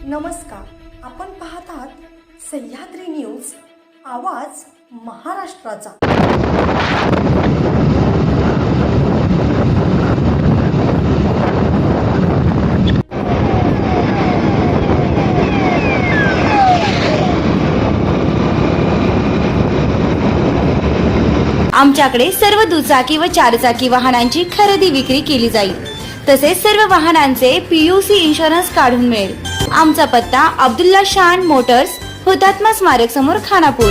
नमस्कार, आपण पाहत आहात सह्याद्री न्यूज, आवाज महाराष्ट्राचा। आमच्याकडे सर्व दुचाकी व चारचाकी वाहनांची खरेदी विक्री केली जाईल। तसेच सर्व वाहनांचे PUC इन्शुरन्स काढून मिळेल। आमचा पत्ता अब्दुल्ला शान मोटर्स, हुतात्मा स्मारक समोर, खानापूर।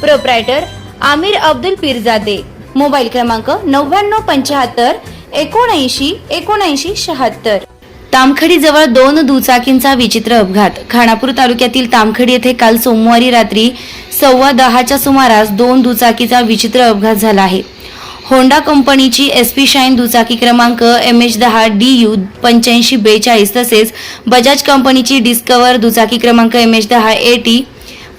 प्रोप्रायटर आमिर अब्दुल पीरजादे। मोबाईल क्रमांक 9975 79 79 76। तामखडी जवळ दोन दुचाकींचा विचित्र अपघात। खानापूर तालुक्यातील तामखडी येथे काल सोमवारी रात्री 10:15च्या सुमारास दोन दुचाकीचा विचित्र अपघात झाला आहे। होंडा कंपनीची SP शाईन दुचाकी क्रमांक MH10 DU 8542 तसेच बजाज कंपनीची डिस्कवर दुचाकी क्रमांक MH10 AT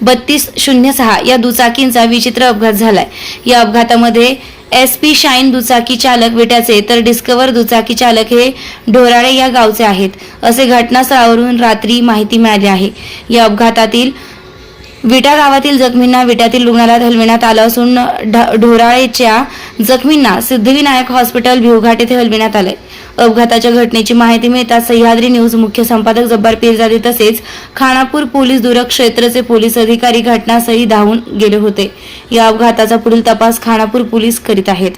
3206 या दुचाकींचा विचित्र अपघात झालाय। या अपघातामध्ये SP शाईन दुचाकी चालक विट्याचे तर डिस्कवर दुचाकी चालक हे ढोराळे या गावचे आहेत, असे घटनास्थळावरून रात्री माहिती मिळाली आहे। या अपघातातील विटा गावातील जखमींना विट्यातील रुग्णालयात हलविण्यात आलं असून ढोराळेच्या जखमींना सिद्धिविनायक हॉस्पिटल भिवघाट येथे हलविण्यात आले। अपघाताच्या घटनेची माहिती मिळताच सह्याद्री न्यूज मुख्य संपादक जब्बार पीरजादे तसेच खानापूर पोलीस दूरक क्षेत्रचे पोलीस अधिकारी घटनास्थळी धावून गेले होते। या अपघाताचा पुढील तपास खानापूर पोलीस करीत आहेत।